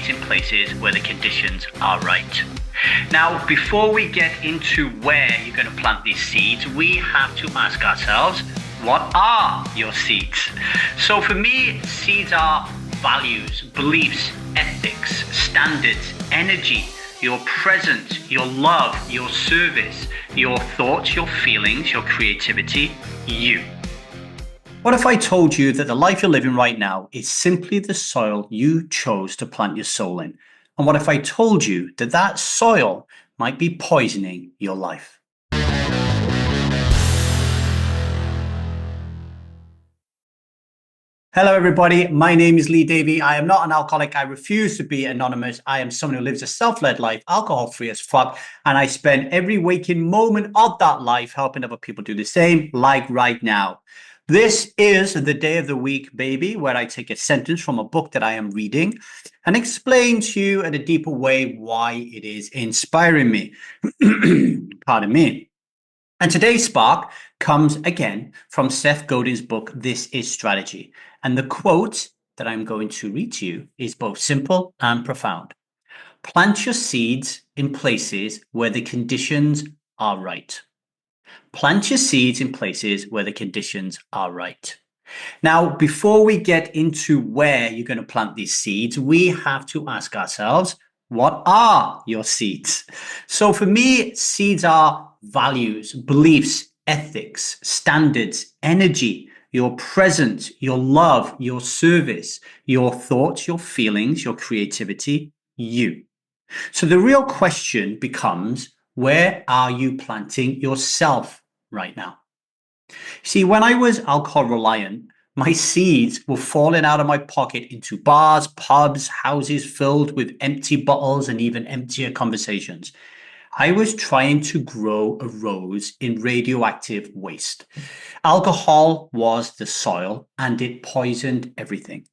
seeds in places where the conditions are right. Now, before we get into where you're going to plant these seeds, we have to ask ourselves, what are your seeds? So for me, seeds are values, beliefs, ethics, standards, energy, your presence, your love, your service, your thoughts, your feelings, your creativity, you. What if I told you that the life you're living right now is simply the soil you chose to plant your soul in? And what if I told you that that soil might be poisoning your life? Hello, everybody. My name is Lee Davy. I am not an alcoholic. I refuse to be anonymous. I am someone who lives a self-led life, alcohol-free as fuck. And I spend every waking moment of that life helping other people do the same, like right now. This is the day of the week, baby, where I take a sentence from a book that I am reading and explain to you in a deeper way why it is inspiring me. Pardon me. And today's spark comes again from Seth Godin's book, This is Strategy. And the quote that I'm going to read to you is both simple and profound. Plant your seeds in places where the conditions are right. Plant your seeds in places where the conditions are right. Now, before we get into where you're going to plant these seeds, we have to ask ourselves, what are your seeds? So for me, seeds are values, beliefs, ethics, standards, energy, your presence, your love, your service, your thoughts, your feelings, your creativity, you. So the real question becomes, where are you planting yourself right now? See, when I was alcohol reliant, my seeds were falling out of my pocket into bars, pubs, houses filled with empty bottles and even emptier conversations. I was trying to grow a rose in radioactive waste. Alcohol was the soil and it poisoned everything.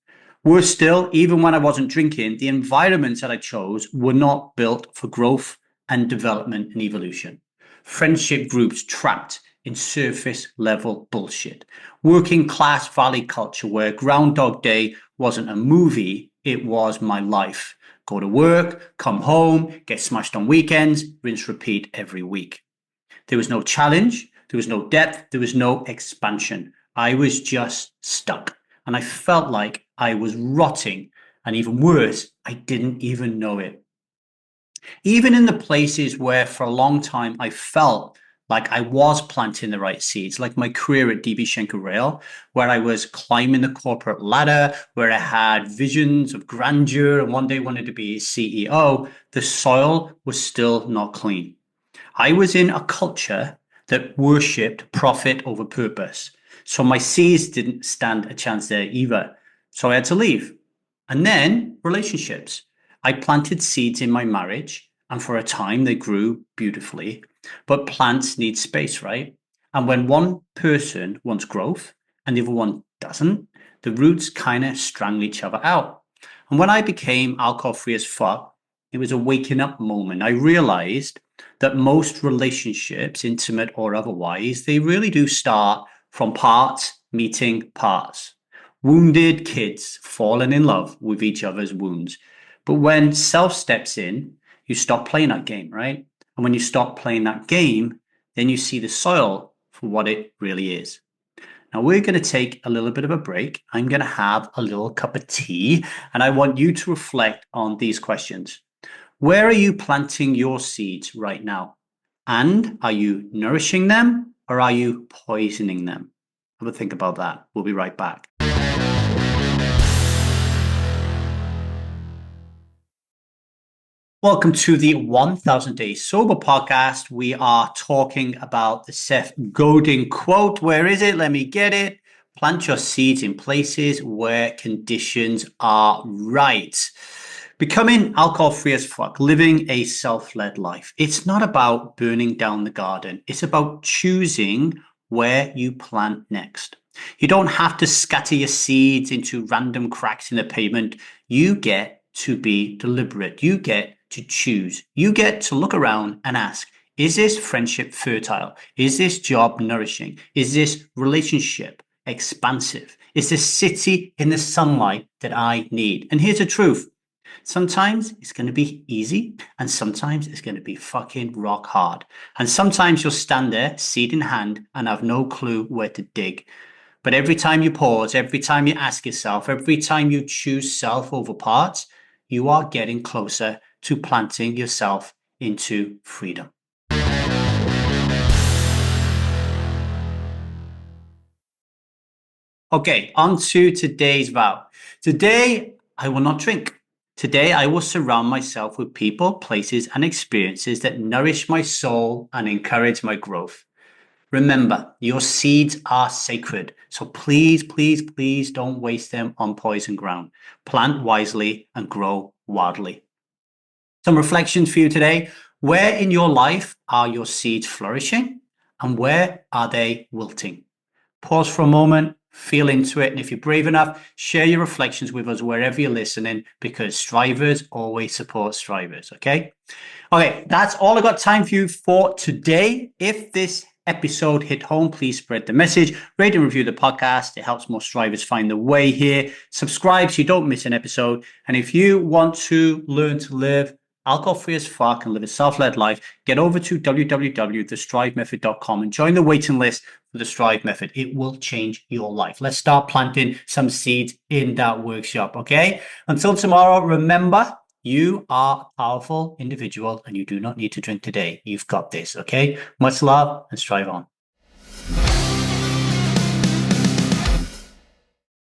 Worse still, even when I wasn't drinking, the environments that I chose were not built for growth and development and evolution. Friendship groups trapped in surface level bullshit. Working class valley culture where Groundhog Day wasn't a movie, it was my life. Go to work, come home, get smashed on weekends, rinse, repeat every week. There was no challenge, there was no depth, there was no expansion. I was just stuck and I felt like I was rotting, and even worse, I didn't even know it. Even in the places where for a long time I felt like I was planting the right seeds, like my career at DB Schenker Rail, where I was climbing the corporate ladder, where I had visions of grandeur and one day wanted to be a CEO, the soil was still not clean. I was in a culture that worshipped profit over purpose. So my seeds didn't stand a chance there either. So I had to leave. And then relationships. I planted seeds in my marriage, and for a time they grew beautifully. But plants need space, right? And when one person wants growth and the other one doesn't, the roots kind of strangle each other out. And when I became alcohol-free as fuck, it was a waking up moment. I realized that most relationships, intimate or otherwise, they really do start from parts meeting parts. Wounded kids falling in love with each other's wounds. But when self steps in, you stop playing that game, right? And when you stop playing that game, then you see the soil for what it really is. Now we're going to take a little bit of a break. I'm going to have a little cup of tea, and I want you to reflect on these questions. Where are you planting your seeds right now? And are you nourishing them or are you poisoning them? Have a think about that. We'll be right back. Welcome to the 1000 Days Sober podcast. We are talking about the Seth Godin quote. Where is it? Let me get it. Plant your seeds in places where conditions are right. Becoming alcohol-free as fuck, living a self-led life. It's not about burning down the garden. It's about choosing where you plant next. You don't have to scatter your seeds into random cracks in the pavement. You get to be deliberate. You get to choose. You get to look around and ask, is this friendship fertile? Is this job nourishing? Is this relationship expansive? Is this city in the sunlight that I need? And here's the truth. Sometimes it's going to be easy, and sometimes it's going to be fucking rock hard. And sometimes you'll stand there, seed in hand, and have no clue where to dig. But every time you pause, every time you ask yourself, every time you choose self over parts, you are getting closer to planting yourself into freedom. Okay, on to today's vow. Today, I will not drink. Today, I will surround myself with people, places, and experiences that nourish my soul and encourage my growth. Remember, your seeds are sacred. So please, please, please don't waste them on poison ground. Plant wisely and grow wildly. Some reflections for you today. Where in your life are your seeds flourishing? And where are they wilting? Pause for a moment, feel into it. And if you're brave enough, share your reflections with us wherever you're listening, because strivers always support strivers. Okay. Okay. That's all I got time for you for today. If this episode hit home, please spread the message, rate and review the podcast. It helps more strivers find the way here. Subscribe so you don't miss an episode. And if you want to learn to live alcohol-free as fuck and live a self-led life, get over to www.thestrivemethod.com and join the waiting list for the Strive Method. It will change your life. Let's start planting some seeds in that workshop, okay? Until tomorrow, remember, you are a powerful individual and you do not need to drink today. You've got this, okay? Much love and strive on.